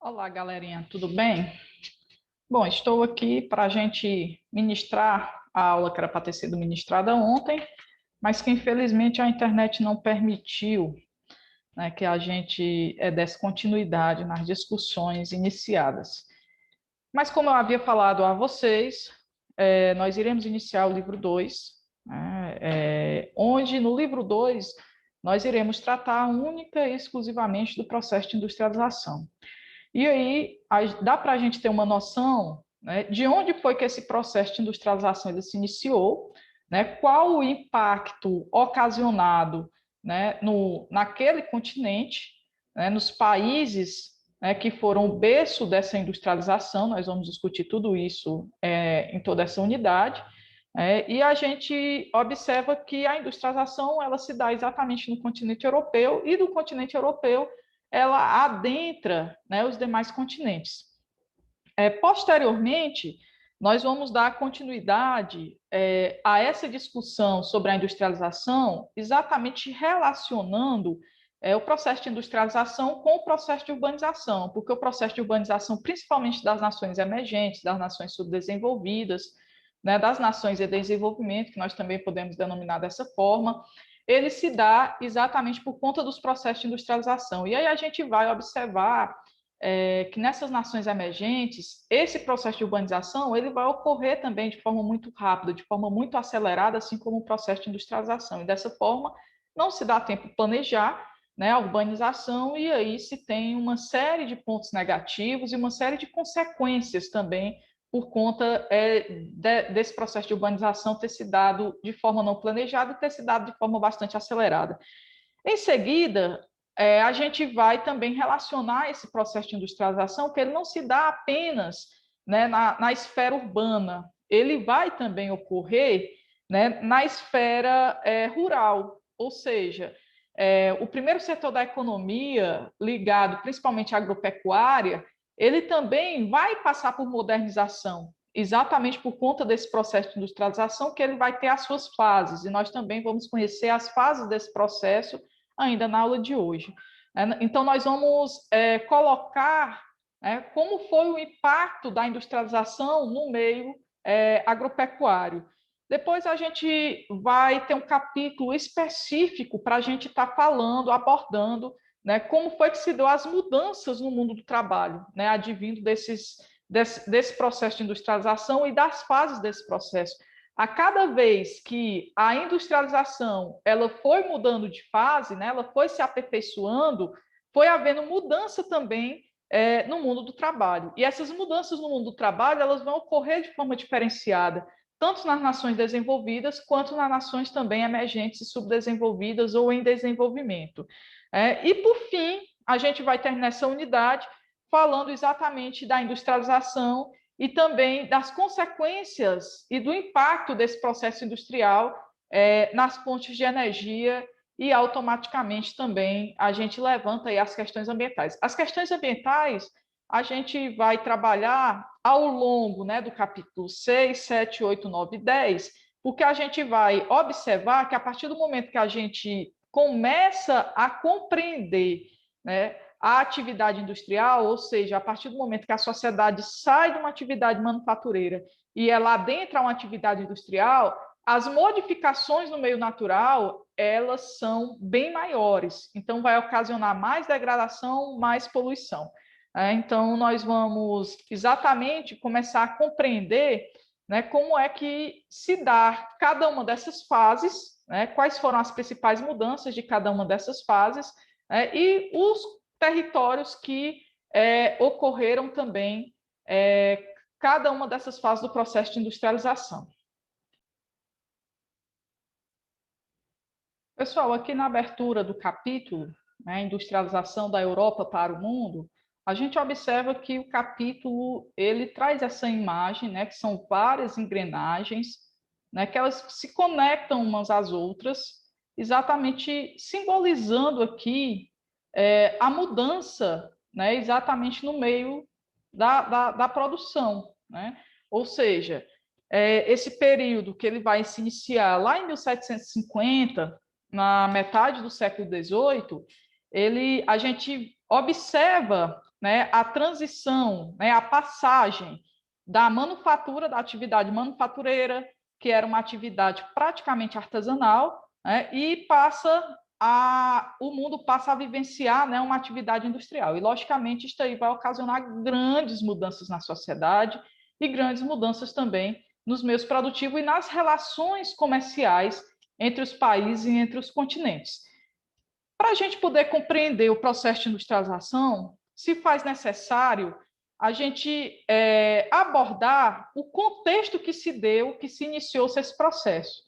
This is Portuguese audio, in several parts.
Olá, galerinha, tudo bem? Bom, estou aqui para a gente ministrar a aula que era para ter sido ministrada ontem, mas que infelizmente a internet não permitiu, né, que a gente desse continuidade nas discussões iniciadas. Mas como eu havia falado a vocês, nós iremos iniciar o livro 2, né, onde no livro 2 nós iremos tratar única e exclusivamente do processo de industrialização. E aí dá para a gente ter uma noção, né, de onde foi que esse processo de industrialização ele se iniciou, né, qual o impacto ocasionado, né, naquele continente, né, nos países, né, que foram o berço dessa industrialização. Nós vamos discutir tudo isso em toda essa unidade. E a gente observa que a industrialização ela se dá exatamente no continente europeu, e do continente europeu ela adentra, né, os demais continentes. Posteriormente, nós vamos dar continuidade a essa discussão sobre a industrialização, exatamente relacionando o processo de industrialização com o processo de urbanização, porque o processo de urbanização, principalmente das nações emergentes, das nações subdesenvolvidas, né, das nações em desenvolvimento, que nós também podemos denominar dessa forma, ele se dá exatamente por conta dos processos de industrialização. E aí a gente vai observar que nessas nações emergentes, esse processo de urbanização ele vai ocorrer também de forma muito rápida, de forma muito acelerada, assim como o processo de industrialização. E dessa forma, não se dá tempo de planejar, né, a urbanização, e aí se tem uma série de pontos negativos e uma série de consequências também por conta desse processo de urbanização ter se dado de forma não planejada e ter se dado de forma bastante acelerada. Em seguida, a gente vai também relacionar esse processo de industrialização, que ele não se dá apenas, né, na esfera urbana, ele vai também ocorrer, né, na esfera rural, ou seja, o primeiro setor da economia, ligado principalmente à agropecuária, ele também vai passar por modernização, exatamente por conta desse processo de industrialização, que ele vai ter as suas fases, e nós também vamos conhecer as fases desse processo ainda na aula de hoje. Então, nós vamos colocar como foi o impacto da industrialização no meio agropecuário. Depois a gente vai ter um capítulo específico para a gente estar falando, abordando, né, como foi que se deu as mudanças no mundo do trabalho, né, advindo desse processo de industrialização e das fases desse processo. A cada vez que a industrialização ela foi mudando de fase, né, ela foi se aperfeiçoando, foi havendo mudança também no mundo do trabalho. E essas mudanças no mundo do trabalho elas vão ocorrer de forma diferenciada, tanto nas nações desenvolvidas, quanto nas nações também emergentes e subdesenvolvidas ou em desenvolvimento. E, por fim, a gente vai terminar essa unidade falando exatamente da industrialização e também das consequências e do impacto desse processo industrial nas fontes de energia, e automaticamente também a gente levanta aí as questões ambientais. As questões ambientais a gente vai trabalhar ao longo, né, do capítulo 6, 7, 8, 9 e 10, porque a gente vai observar que a partir do momento que a gente começa a compreender, né, a atividade industrial, ou seja, a partir do momento que a sociedade sai de uma atividade manufatureira e ela adentra uma atividade industrial, as modificações no meio natural, elas são bem maiores. Então, vai ocasionar mais degradação, mais poluição. Então, nós vamos exatamente começar a compreender, né, como é que se dá cada uma dessas fases, né, quais foram as principais mudanças de cada uma dessas fases, e os territórios que ocorreram também cada uma dessas fases do processo de industrialização. Pessoal, aqui na abertura do capítulo, né, Industrialização da Europa para o Mundo, a gente observa que o capítulo ele traz essa imagem, né, que são várias engrenagens, né, que elas se conectam umas às outras, exatamente simbolizando aqui a mudança, né, exatamente no meio da produção, né? Ou seja, esse período que ele vai se iniciar lá em 1750, na metade do século XVIII, a gente observa né, a transição, né, a passagem da manufatura, da atividade manufatureira, que era uma atividade praticamente artesanal, né, e o mundo passa a vivenciar, né, uma atividade industrial. E, logicamente, isso aí vai ocasionar grandes mudanças na sociedade e grandes mudanças também nos meios produtivos e nas relações comerciais entre os países e entre os continentes. Para a gente poder compreender o processo de industrialização, se faz necessário a gente abordar o contexto que se deu, que se iniciou-se esse processo.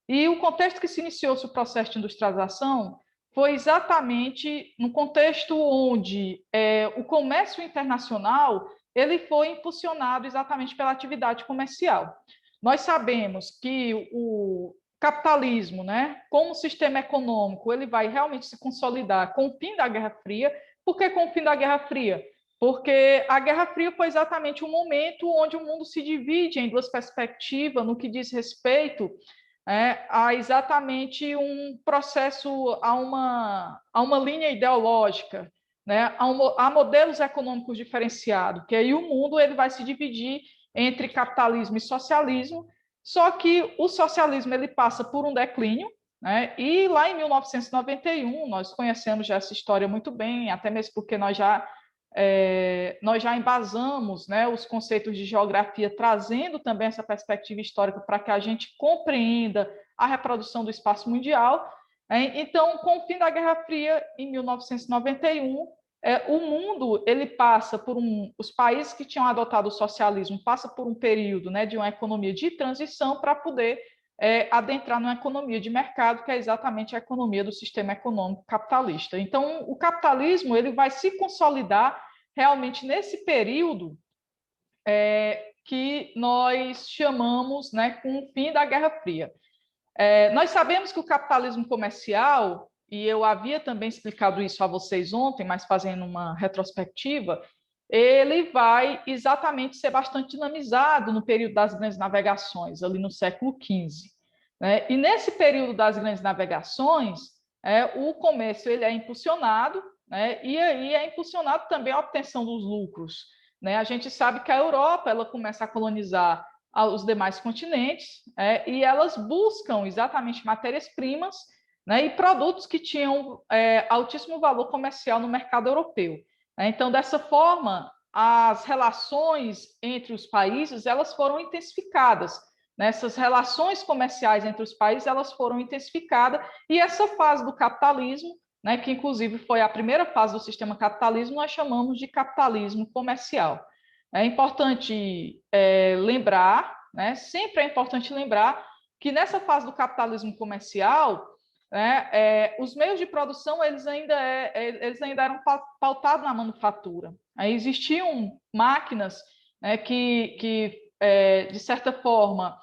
E o contexto que se iniciou-se o processo de industrialização foi exatamente no contexto onde o comércio internacional ele foi impulsionado exatamente pela atividade comercial. Nós sabemos que o capitalismo, né, como sistema econômico, ele vai realmente se consolidar com o fim da Guerra Fria. Por que com o fim da Guerra Fria? Porque a Guerra Fria foi exatamente um momento onde o mundo se divide em duas perspectivas no que diz respeito a exatamente um processo, a uma linha ideológica, né, a modelos econômicos diferenciados, que aí o mundo ele vai se dividir entre capitalismo e socialismo, só que o socialismo ele passa por um declínio, né, e lá em 1991, nós conhecemos já essa história muito bem, até mesmo porque nós já embasamos, né, os conceitos de geografia, trazendo também essa perspectiva histórica para que a gente compreenda a reprodução do espaço mundial. Então, com o fim da Guerra Fria, em 1991, o mundo ele passa por os países que tinham adotado o socialismo passa por um período, né, de uma economia de transição para poder adentrar numa economia de mercado, que é exatamente a economia do sistema econômico capitalista. Então, o capitalismo ele vai se consolidar realmente nesse período que nós chamamos, né, com o fim da Guerra Fria. Nós sabemos que o capitalismo comercial, e eu havia também explicado isso a vocês ontem, mas fazendo uma retrospectiva, ele vai exatamente ser bastante dinamizado no período das grandes navegações, ali no século XV. Né? E nesse período das grandes navegações, o comércio ele é impulsionado, né? E aí é impulsionado também a obtenção dos lucros. Né? A gente sabe que a Europa ela começa a colonizar os demais continentes e elas buscam exatamente matérias-primas, né, e produtos que tinham altíssimo valor comercial no mercado europeu. Então, dessa forma, as relações entre os países elas foram intensificadas. Essas relações comerciais entre os países elas foram intensificadas e essa fase do capitalismo, né, que inclusive foi a primeira fase do sistema capitalismo, nós chamamos de capitalismo comercial. É importante lembrar, né, sempre é importante lembrar que nessa fase do capitalismo comercial, os meios de produção eles ainda eram pautados na manufatura. Aí existiam máquinas que de certa forma,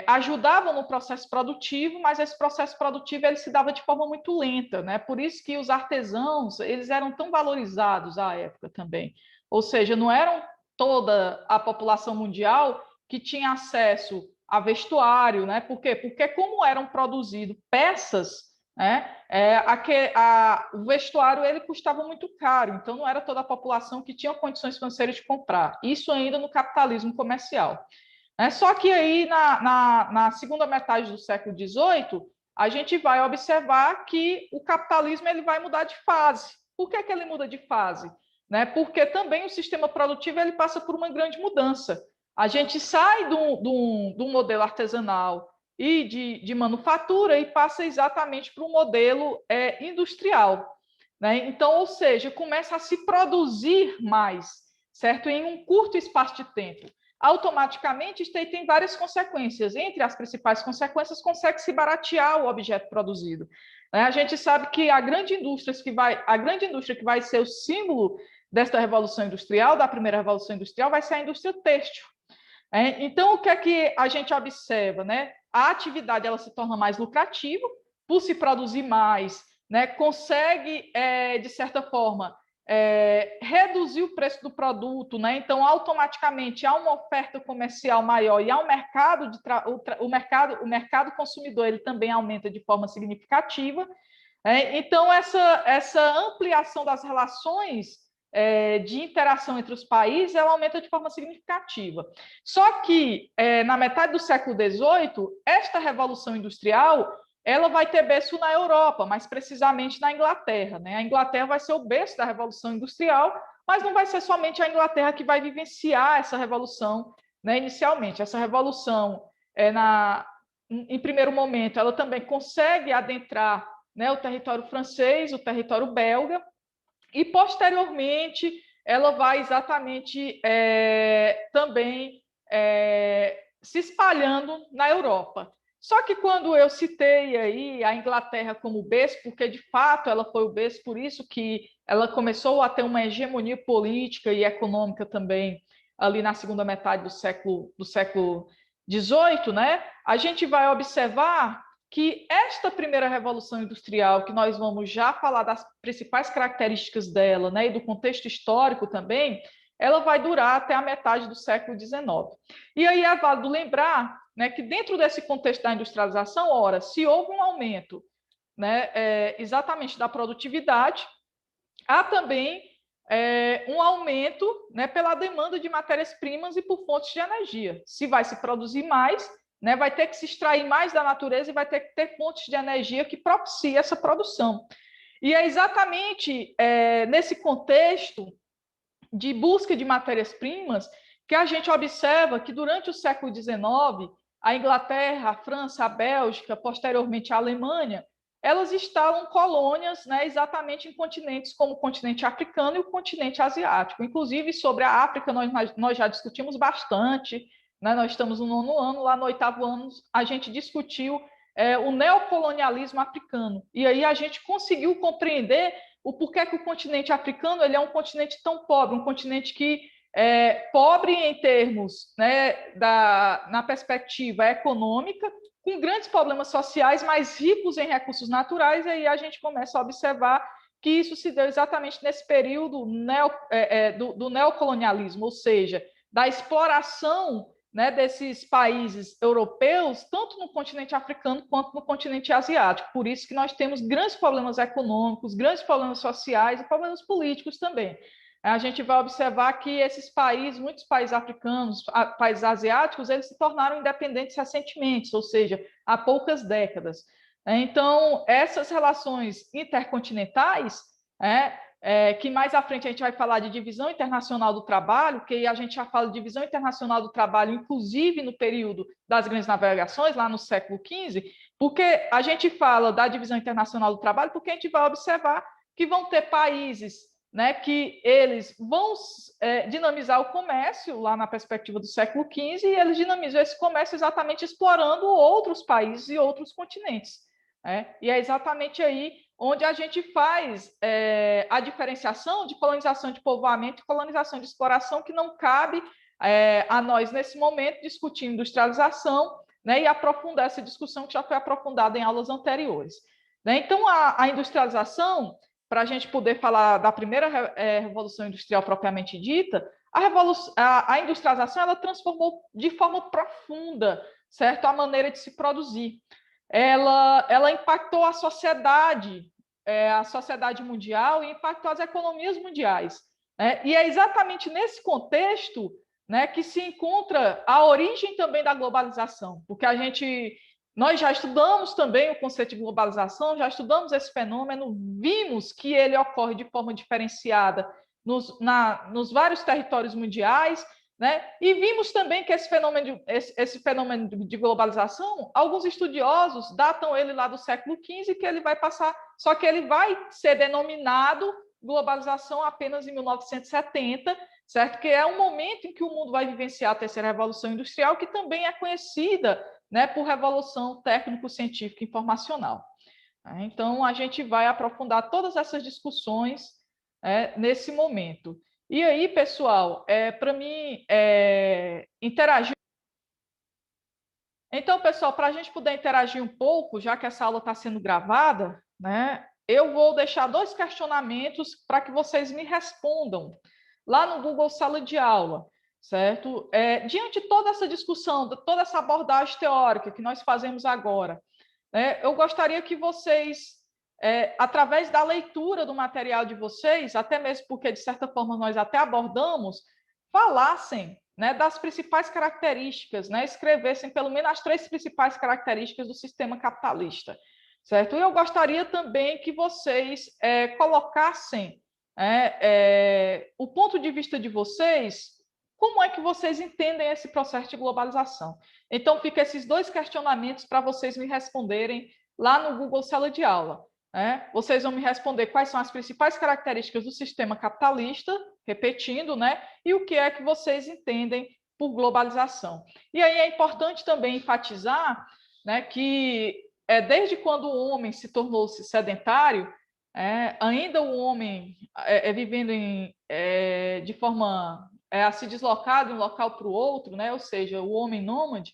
ajudavam no processo produtivo, mas esse processo produtivo ele se dava de forma muito lenta, né? Por isso que os artesãos eles eram tão valorizados à época também. Ou seja, não eram toda a população mundial que tinha acesso a vestuário, né? Por quê? Porque como eram produzidas peças, né? O vestuário ele custava muito caro, então não era toda a população que tinha condições financeiras de comprar. Isso ainda no capitalismo comercial. Só que aí, na segunda metade do século XVIII, a gente vai observar que o capitalismo ele vai mudar de fase. Por que ele muda de fase? Porque também o sistema produtivo ele passa por uma grande mudança. A gente sai do modelo artesanal e de manufatura e passa exatamente para um modelo industrial. Então, ou seja, começa a se produzir mais, certo? Em um curto espaço de tempo. Automaticamente, isso tem várias consequências. Entre as principais consequências, consegue-se baratear o objeto produzido. A gente sabe que a grande indústria que vai ser o símbolo desta revolução industrial, da primeira revolução industrial, vai ser a indústria têxtil. Então, o que é que a gente observa? A atividade ela se torna mais lucrativa, por se produzir mais, consegue, de certa forma, reduzir o preço do produto, então automaticamente há uma oferta comercial maior e há um mercado o mercado consumidor ele também aumenta de forma significativa. Então essa ampliação das relações de interação entre os países, ela aumenta de forma significativa. Só que, na metade do século XVIII, esta revolução industrial ela vai ter berço na Europa, mais precisamente na Inglaterra, né? A Inglaterra vai ser o berço da Revolução Industrial, mas não vai ser somente a Inglaterra que vai vivenciar essa revolução, né, inicialmente. Essa revolução, em primeiro momento, ela também consegue adentrar, né, o território francês, o território belga, e, posteriormente, ela vai exatamente também se espalhando na Europa. Só que quando eu citei aí a Inglaterra como berço, porque de fato ela foi o berço, por isso que ela começou a ter uma hegemonia política e econômica também ali na segunda metade do século XVIII, né? A gente vai observar que esta primeira revolução industrial, que nós vamos já falar das principais características dela, né, e do contexto histórico também, ela vai durar até a metade do século XIX. E aí é válido lembrar, né, que dentro desse contexto da industrialização, ora, se houve um aumento, né, exatamente da produtividade, há também um aumento, né, pela demanda de matérias-primas e por fontes de energia. Se vai se produzir mais, né, vai ter que se extrair mais da natureza e vai ter que ter fontes de energia que propiciem essa produção. E é exatamente nesse contexto de busca de matérias-primas que a gente observa que durante o século XIX, a Inglaterra, a França, a Bélgica, posteriormente a Alemanha, elas instalam colônias, né, exatamente em continentes como o continente africano e o continente asiático. Inclusive, sobre a África, nós já discutimos bastante, né, nós estamos no 9º ano, lá no 8º ano, a gente discutiu o neocolonialismo africano. E aí a gente conseguiu compreender o porquê que o continente africano ele é um continente tão pobre, um continente que pobre em termos, né, na perspectiva econômica, com grandes problemas sociais, mas ricos em recursos naturais, e aí a gente começa a observar que isso se deu exatamente nesse período do neocolonialismo, ou seja, da exploração, né, desses países europeus, tanto no continente africano quanto no continente asiático. Por isso que nós temos grandes problemas econômicos, grandes problemas sociais e problemas políticos também. A gente vai observar que esses países, muitos países africanos, países asiáticos, eles se tornaram independentes recentemente, ou seja, há poucas décadas. Então, essas relações intercontinentais, que mais à frente a gente vai falar de divisão internacional do trabalho, que a gente já fala de divisão internacional do trabalho, inclusive no período das grandes navegações, lá no século XV, porque a gente fala da divisão internacional do trabalho, porque a gente vai observar que vão ter países, né, que eles vão dinamizar o comércio lá na perspectiva do século XV, e eles dinamizam esse comércio exatamente explorando outros países e outros continentes. E é exatamente aí onde a gente faz a diferenciação de colonização de povoamento e colonização de exploração, que não cabe a nós, nesse momento, discutir industrialização, né, e aprofundar essa discussão que já foi aprofundada em aulas anteriores. Né? Então, a industrialização, para a gente poder falar da primeira revolução industrial propriamente dita, a industrialização ela transformou de forma profunda, certo, a maneira de se produzir. Ela impactou a sociedade mundial e impactou as economias mundiais. Né? E é exatamente nesse contexto, né, que se encontra a origem também da globalização, porque nós já estudamos também o conceito de globalização, já estudamos esse fenômeno, vimos que ele ocorre de forma diferenciada nos vários territórios mundiais, né? E vimos também que esse fenômeno de globalização, alguns estudiosos datam ele lá do século XV, que ele vai passar, só que ele vai ser denominado globalização apenas em 1970, certo? Que é um momento em que o mundo vai vivenciar a terceira revolução industrial, que também é conhecida, né, por revolução técnico-científica informacional. Então, a gente vai aprofundar todas essas discussões nesse momento. E aí, pessoal, para mim interagir. Então, pessoal, para a gente poder interagir um pouco, já que essa aula está sendo gravada, né, eu vou deixar 2 questionamentos para que vocês me respondam lá no Google Sala de Aula, certo? Diante de toda essa discussão, de toda essa abordagem teórica que nós fazemos agora, né, eu gostaria que vocês através da leitura do material de vocês, até mesmo porque, de certa forma, nós até abordamos, falassem, né, das principais características, né, escrevessem pelo menos as 3 principais características do sistema capitalista, certo? E eu gostaria também que vocês colocassem o ponto de vista de vocês, como é que vocês entendem esse processo de globalização. Então, fica esses 2 questionamentos para vocês me responderem lá no Google Sala de Aula. Vocês vão me responder quais são as principais características do sistema capitalista, repetindo, né? E o que é que vocês entendem por globalização. E aí é importante também enfatizar, né, que desde quando o homem se tornou-se sedentário, ainda o homem vivendo de forma a se deslocar de um local para o outro, né? Ou seja, o homem nômade,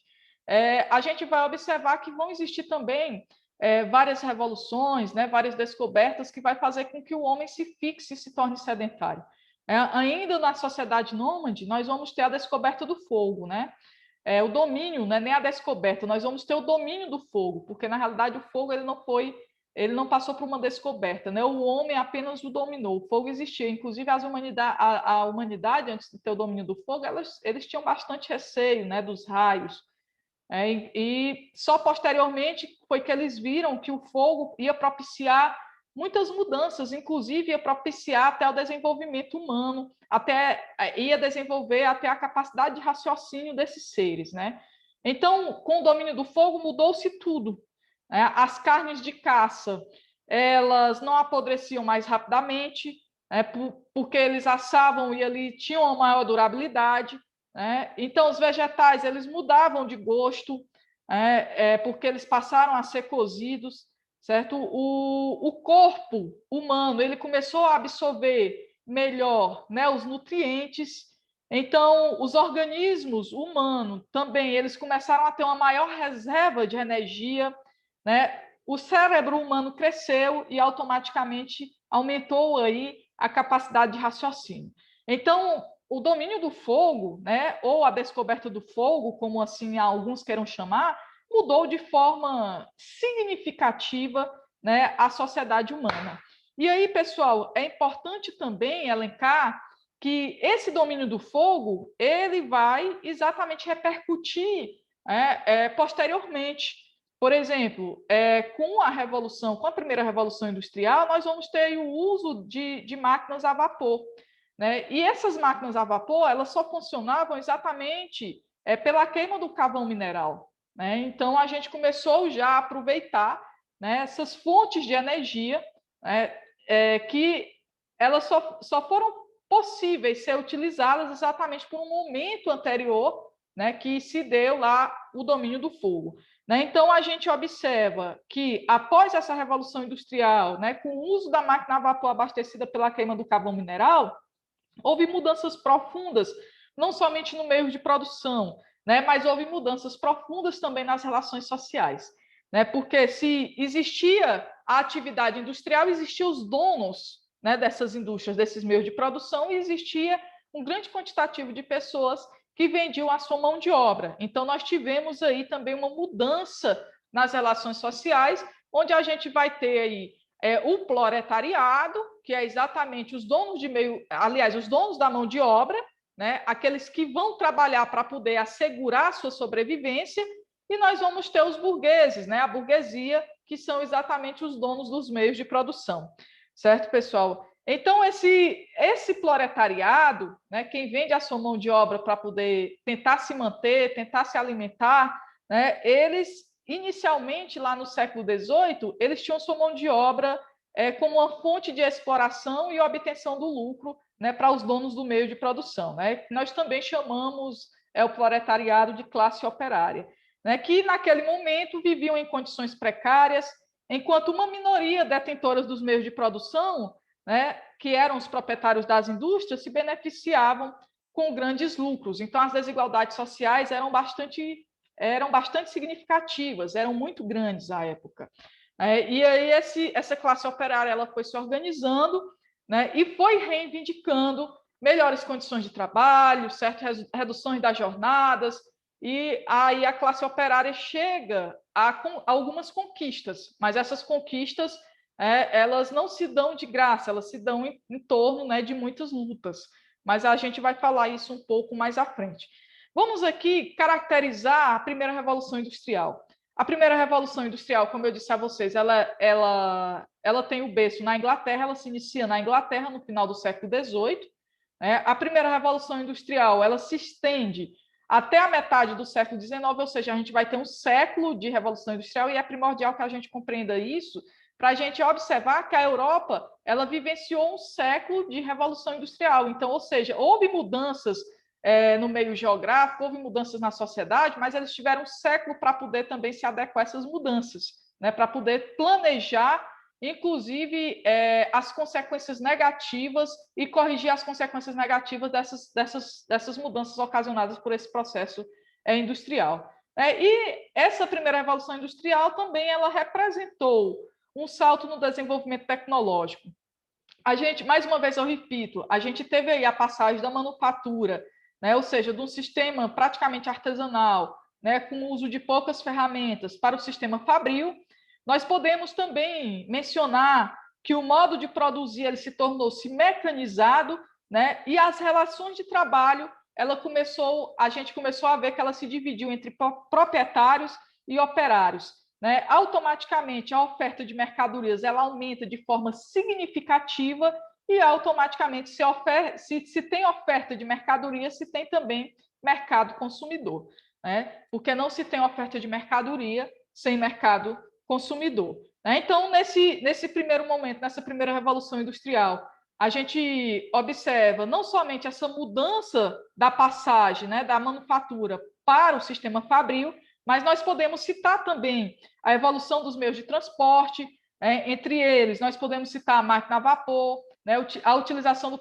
a gente vai observar que vão existir também várias revoluções, né, várias descobertas que vai fazer com que o homem se fixe e se torne sedentário. Ainda na sociedade nômade, nós vamos ter a descoberta do fogo, né? O domínio, né, nem a descoberta, nós vamos ter o domínio do fogo, porque na realidade o fogo ele não passou por uma descoberta, né? O homem apenas o dominou. O fogo existia, inclusive a humanidade antes de ter o domínio do fogo, eles tinham bastante receio, né, dos raios. E só posteriormente foi que eles viram que o fogo ia propiciar muitas mudanças, inclusive ia propiciar até o desenvolvimento humano, ia desenvolver até a capacidade de raciocínio desses seres, né? Então, com o domínio do fogo, mudou-se tudo. As carnes de caça, elas não apodreciam mais rapidamente, porque eles assavam e ali tinham uma maior durabilidade. Então, os vegetais eles mudavam de gosto, porque eles passaram a ser cozidos, certo? O corpo humano ele começou a absorver melhor, né, os nutrientes. Então, os organismos humanos também eles começaram a ter uma maior reserva de energia, né? O cérebro humano cresceu e automaticamente aumentou aí a capacidade de raciocínio. Então, o domínio do fogo, né, ou a descoberta do fogo, como assim alguns queiram chamar, mudou de forma significativa, né, a sociedade humana. E aí, pessoal, é importante também elencar que esse domínio do fogo ele vai exatamente repercutir posteriormente. Por exemplo, com a revolução, com a primeira revolução industrial, nós vamos ter o uso de máquinas a vapor. Né? E essas máquinas a vapor, elas só funcionavam exatamente pela queima do carvão mineral. Né? Então, a gente começou já a aproveitar, né, essas fontes de energia, né, que elas só foram possíveis ser utilizadas exatamente por um momento anterior, né, que se deu lá o domínio do fogo. Né? Então, a gente observa que, após essa revolução industrial, né, com o uso da máquina a vapor abastecida pela queima do carvão mineral, houve mudanças profundas, não somente no meio de produção, né, mas houve mudanças profundas também nas relações sociais. Né, porque se existia a atividade industrial, existiam os donos, né, dessas indústrias, desses meios de produção, e existia um grande quantitativo de pessoas que vendiam a sua mão de obra. Então, nós tivemos aí também uma mudança nas relações sociais, onde a gente vai ter aí o proletariado, que é exatamente os donos de meio, aliás, os donos da mão de obra, né, aqueles que vão trabalhar para poder assegurar a sua sobrevivência, e nós vamos ter os burgueses, né, a burguesia, que são exatamente os donos dos meios de produção. Certo, pessoal? Então, esse proletariado, né, quem vende a sua mão de obra para poder tentar se manter, tentar se alimentar, né, eles, inicialmente, lá no século XVIII, eles tinham sua mão de obra como uma fonte de exploração e obtenção do lucro, né, para os donos do meio de produção. Né? Nós também chamamos o proletariado de classe operária, né, que naquele momento viviam em condições precárias, enquanto uma minoria detentora dos meios de produção, né, que eram os proprietários das indústrias, se beneficiavam com grandes lucros. Então, as desigualdades sociais eram bastante significativas, eram muito grandes à época. E aí essa classe operária ela foi se organizando, né, e foi reivindicando melhores condições de trabalho, certas reduções das jornadas, e aí a classe operária chega a algumas conquistas, mas essas conquistas elas não se dão de graça, elas se dão em torno, né, de muitas lutas. Mas a gente vai falar isso um pouco mais à frente. Vamos aqui caracterizar a primeira Revolução Industrial. A primeira Revolução Industrial, como eu disse a vocês, ela tem o berço na Inglaterra, ela se inicia na Inglaterra no final do século XVIII. A primeira Revolução Industrial, ela se estende até a metade do século XIX, ou seja, a gente vai ter um século de Revolução Industrial, e é primordial que a gente compreenda isso para a gente observar que a Europa ela vivenciou um século de Revolução Industrial. Então, ou seja, houve mudanças no meio geográfico, houve mudanças na sociedade, mas eles tiveram um século para poder também se adequar a essas mudanças, né, para poder planejar, inclusive, as consequências negativas e corrigir as consequências negativas dessas mudanças ocasionadas por esse processo industrial. E essa primeira revolução industrial também ela representou um salto no desenvolvimento tecnológico. A gente, mais uma vez eu repito, a gente teve aí a passagem da manufatura, né, ou seja, de um sistema praticamente artesanal, né, com o uso de poucas ferramentas, para o sistema fabril. Nós podemos também mencionar que o modo de produzir ele se tornou-se mecanizado, né, e as relações de trabalho, a gente começou a ver que ela se dividiu entre proprietários e operários. Né? Automaticamente, a oferta de mercadorias ela aumenta de forma significativa e automaticamente se tem oferta de mercadoria, se tem também mercado consumidor, né? Porque não se tem oferta de mercadoria sem mercado consumidor. Né? Então, nesse primeiro momento, nessa primeira revolução industrial, a gente observa não somente essa mudança da passagem, né, da manufatura para o sistema fabril, mas nós podemos citar também a evolução dos meios de transporte, entre eles nós podemos citar a máquina a vapor, né, a utilização do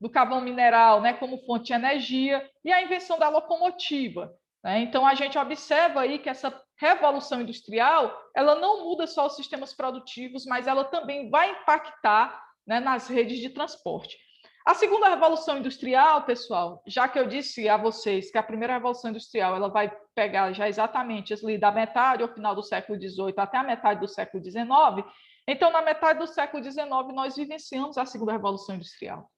carvão mineral, né, como fonte de energia, e a invenção da locomotiva. Né? Então, a gente observa aí que essa revolução industrial ela não muda só os sistemas produtivos, mas ela também vai impactar, né, nas redes de transporte. A segunda revolução industrial, pessoal, já que eu disse a vocês que a primeira revolução industrial ela vai pegar já exatamente ali da metade ao final do século XVIII até a metade do século XIX, então na metade do século XIX nós vivenciamos a segunda revolução industrial.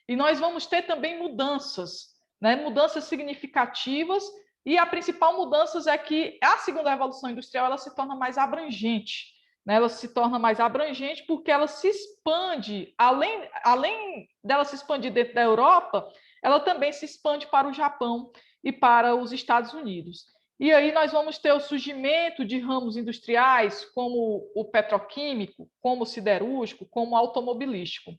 E nós vamos ter também mudanças, né, mudanças significativas, e a principal mudança é que a segunda revolução industrial ela se torna mais abrangente. Né, ela se torna mais abrangente porque ela se expande, além dela se expandir dentro da Europa, ela também se expande para o Japão e para os Estados Unidos. E aí nós vamos ter o surgimento de ramos industriais como o petroquímico, como o siderúrgico, como o automobilístico.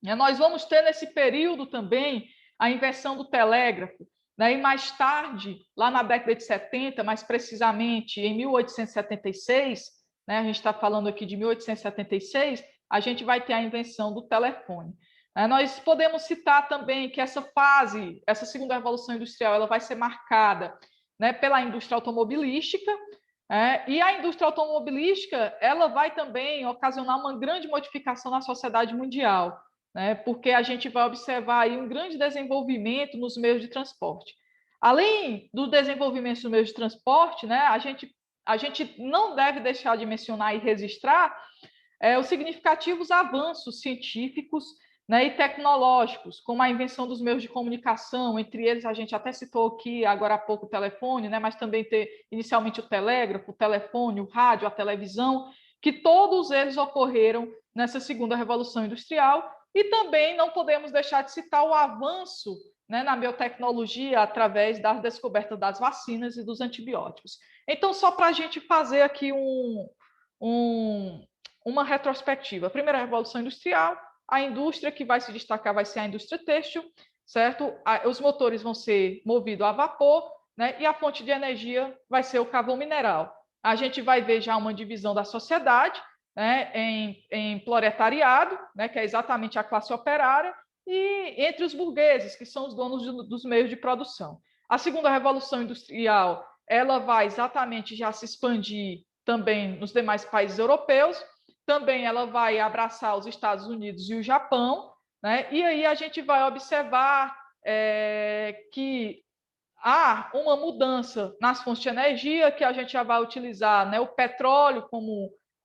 Nós vamos ter nesse período também a invenção do telégrafo, né? E mais tarde, lá na década de 70, mais precisamente em 1876, né? A gente está falando aqui de 1876, a gente vai ter a invenção do telefone. Nós podemos citar também que essa fase, essa segunda revolução industrial, ela vai ser marcada, né, pela indústria automobilística, e a indústria automobilística ela vai também ocasionar uma grande modificação na sociedade mundial, né, porque a gente vai observar aí um grande desenvolvimento nos meios de transporte. Além do desenvolvimento dos meios de transporte, né, a gente não deve deixar de mencionar e registrar os significativos avanços científicos, né, e tecnológicos, como a invenção dos meios de comunicação, entre eles a gente até citou aqui agora há pouco o telefone, né, mas também ter inicialmente o telégrafo, o telefone, o rádio, a televisão, que todos eles ocorreram nessa segunda revolução industrial. E também não podemos deixar de citar o avanço, né, na biotecnologia através da descoberta das vacinas e dos antibióticos. Então, só para a gente fazer aqui uma retrospectiva. A primeira revolução industrial, a indústria que vai se destacar vai ser a indústria têxtil, certo? Os motores vão ser movidos a vapor, né? E a fonte de energia vai ser o carvão mineral. A gente vai ver já uma divisão da sociedade, né, em proletariado, né, que é exatamente a classe operária, e entre os burgueses, que são os donos dos meios de produção. A segunda revolução industrial ela vai exatamente já se expandir também nos demais países europeus, também ela vai abraçar os Estados Unidos e o Japão, né? E aí a gente vai observar que há uma mudança nas fontes de energia, que a gente já vai utilizar, né, o petróleo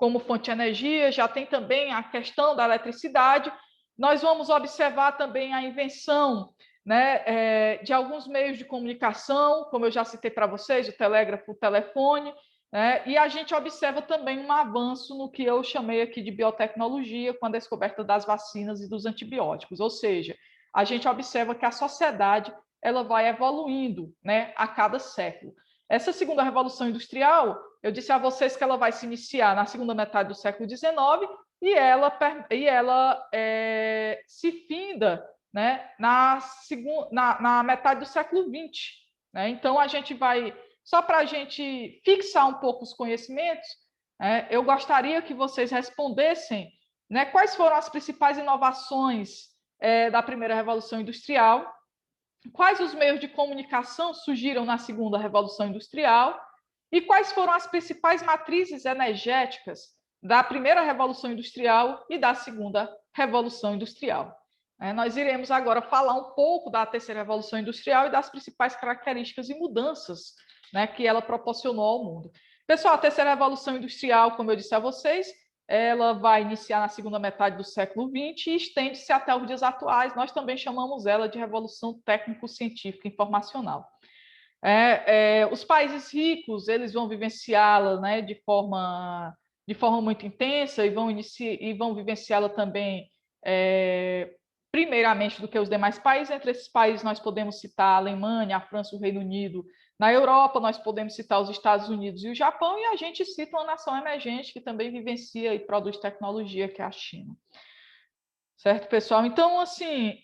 como fonte de energia, já tem também a questão da eletricidade. Nós vamos observar também a invenção, né, de alguns meios de comunicação, como eu já citei para vocês, o telégrafo, o telefone, né, e a gente observa também um avanço no que eu chamei aqui de biotecnologia, com a descoberta das vacinas e dos antibióticos, ou seja, a gente observa que a sociedade ela vai evoluindo, né, a cada século. Essa segunda revolução industrial, eu disse a vocês que ela vai se iniciar na segunda metade do século XIX e ela se finda, né, na metade do século XX. Né? Então, a gente vai, só para a gente fixar um pouco os conhecimentos, eu gostaria que vocês respondessem, né, quais foram as principais inovações da primeira revolução industrial, quais os meios de comunicação surgiram na segunda revolução industrial e quais foram as principais matrizes energéticas da primeira revolução industrial e da segunda revolução industrial. Nós iremos agora falar um pouco da terceira revolução industrial e das principais características e mudanças, né, que ela proporcionou ao mundo. Pessoal, a terceira revolução industrial, como eu disse a vocês, ela vai iniciar na segunda metade do século XX e estende-se até os dias atuais. Nós também chamamos ela de Revolução Técnico-Científica Informacional. Os países ricos eles vão vivenciá-la, né, de forma muito intensa e vão vivenciá-la também primeiramente do que os demais países. Entre esses países nós podemos citar a Alemanha, a França, o Reino Unido. Na Europa, nós podemos citar os Estados Unidos e o Japão, e a gente cita uma nação emergente que também vivencia e produz tecnologia, que é a China. Certo, pessoal? Então, assim,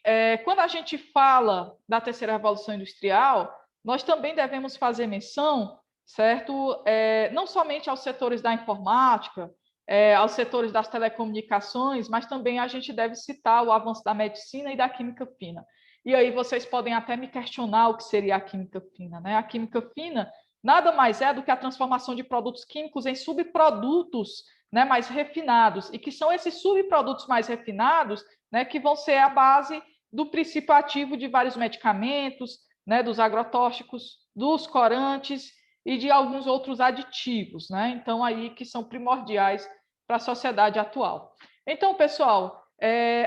quando a gente fala da terceira revolução industrial, nós também devemos fazer menção, certo? Não somente aos setores da informática, aos setores das telecomunicações, mas também a gente deve citar o avanço da medicina e da química fina. E aí vocês podem até me questionar o que seria a química fina, né? A química fina nada mais é do que a transformação de produtos químicos em subprodutos, né, mais refinados, e que são esses subprodutos mais refinados, né, que vão ser a base do princípio ativo de vários medicamentos, né, dos agrotóxicos, dos corantes e de alguns outros aditivos, né? Então, aí que são primordiais para a sociedade atual. Então, pessoal,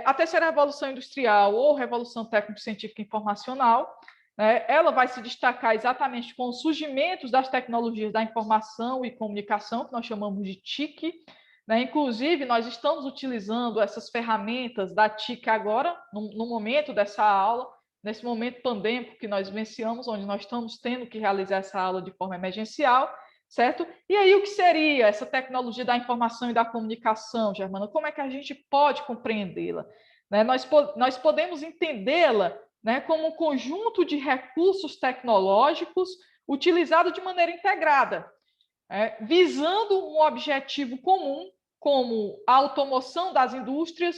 a terceira revolução industrial ou revolução técnico-científica informacional, né, ela vai se destacar exatamente com os surgimentos das tecnologias da informação e comunicação, que nós chamamos de TIC, né? Inclusive, nós estamos utilizando essas ferramentas da TIC agora, no momento dessa aula, nesse momento pandêmico que nós vivenciamos, onde nós estamos tendo que realizar essa aula de forma emergencial, certo? E aí, o que seria essa tecnologia da informação e da comunicação, Germana? Como é que a gente pode compreendê-la? Né? Nós podemos entendê-la, né, como um conjunto de recursos tecnológicos utilizado de maneira integrada, visando um objetivo comum, como a automoção das indústrias,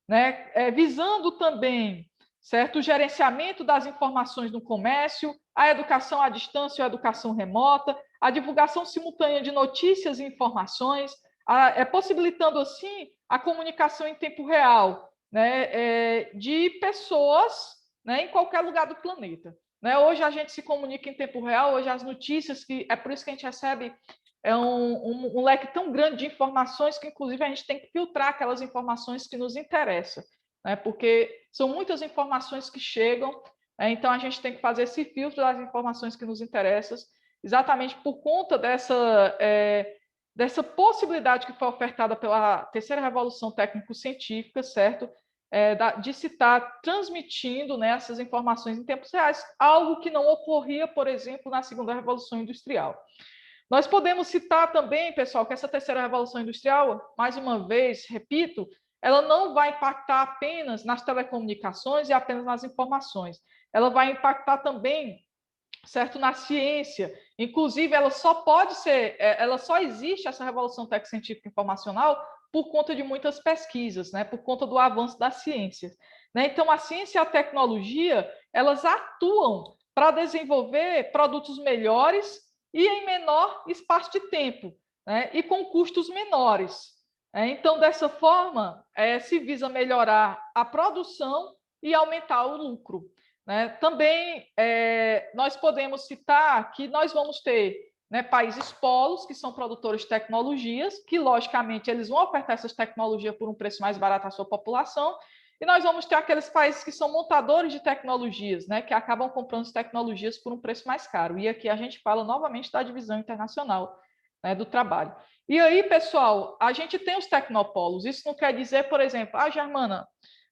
né, visando também, certo, o gerenciamento das informações no comércio, a educação à distância ou a educação remota, a divulgação simultânea de notícias e informações, possibilitando, assim, a comunicação em tempo real, né, de pessoas, né, em qualquer lugar do planeta. Né? Hoje a gente se comunica em tempo real, hoje as notícias, é por isso que a gente recebe um leque tão grande de informações que, inclusive, a gente tem que filtrar aquelas informações que nos interessam, né? Porque são muitas informações que chegam, então a gente tem que fazer esse filtro das informações que nos interessam, exatamente por conta dessa possibilidade que foi ofertada pela terceira revolução técnico-científica, certo? De se estar transmitindo, né, essas informações em tempos reais, algo que não ocorria, por exemplo, na segunda revolução industrial. Nós podemos citar também, pessoal, que essa terceira revolução industrial, mais uma vez, repito, ela não vai impactar apenas nas telecomunicações e apenas nas informações. Ela vai impactar também, certo, na ciência. Inclusive, ela só existe essa revolução técnico-científica informacional por conta de muitas pesquisas, né? Por conta do avanço das ciências. Né? Então, a ciência e a tecnologia, elas atuam para desenvolver produtos melhores e em menor espaço de tempo, né? E com custos menores. Então, dessa forma, se visa melhorar a produção e aumentar o lucro. Né? Também nós podemos citar que nós vamos ter né, países polos, que são produtores de tecnologias, que, logicamente, eles vão ofertar essas tecnologias por um preço mais barato à sua população, e nós vamos ter aqueles países que são montadores de tecnologias, né, que acabam comprando as tecnologias por um preço mais caro. E aqui a gente fala novamente da divisão internacional, né, do trabalho. E aí, pessoal, a gente tem os tecnopolos. Isso não quer dizer, por exemplo, Germana,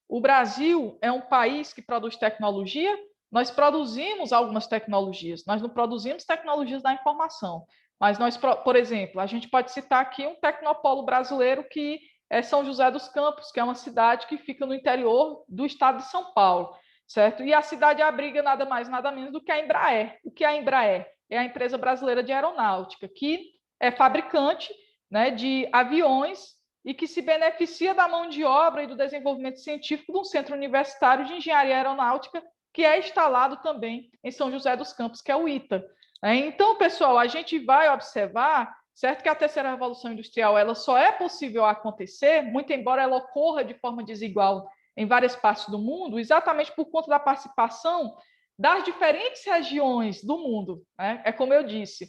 o Brasil é um país que produz tecnologia, nós produzimos algumas tecnologias, nós não produzimos tecnologias da informação, mas nós, por exemplo, a gente pode citar aqui um tecnopolo brasileiro que é São José dos Campos, que é uma cidade que fica no interior do estado de São Paulo, certo? E a cidade abriga nada mais, nada menos do que a Embraer. O que é a Embraer? É a empresa brasileira de aeronáutica, que é fabricante, né, de aviões e que se beneficia da mão de obra e do desenvolvimento científico de um centro universitário de engenharia aeronáutica que é instalado também em São José dos Campos, que é o ITA. Então, pessoal, a gente vai observar, certo, que a terceira revolução industrial ela só é possível acontecer, muito embora ela ocorra de forma desigual em várias partes do mundo, exatamente por conta da participação das diferentes regiões do mundo. Né? É como eu disse,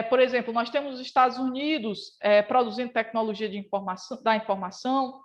por exemplo, nós temos os Estados Unidos produzindo tecnologia da informação,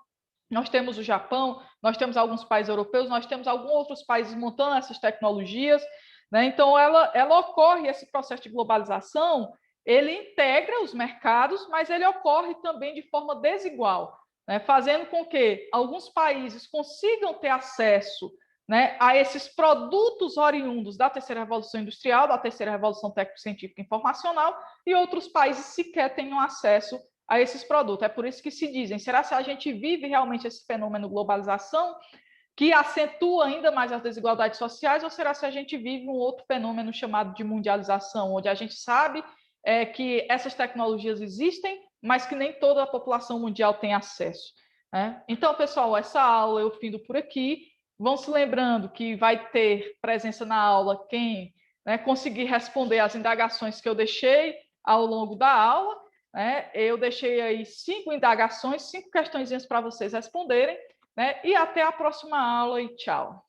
nós temos o Japão, nós temos alguns países europeus, nós temos alguns outros países montando essas tecnologias, né? Então, ela ocorre, esse processo de globalização, ele integra os mercados, mas ele ocorre também de forma desigual, né? Fazendo com que alguns países consigam ter acesso, né, a esses produtos oriundos da terceira revolução industrial, da terceira revolução técnico-científica e informacional, e outros países sequer tenham acesso a esses produtos. É por isso que se dizem, será que a gente vive realmente esse fenômeno globalização que acentua ainda mais as desigualdades sociais, ou será que a gente vive um outro fenômeno chamado de mundialização, onde a gente sabe que essas tecnologias existem, mas que nem toda a população mundial tem acesso? Né? Então, pessoal, essa aula eu findo por aqui. Vão se lembrando que vai ter presença na aula quem, né, conseguir responder as indagações que eu deixei ao longo da aula. Né? Eu deixei aí 5 indagações, 5 questõezinhas para vocês responderem, né? E até a próxima aula e tchau.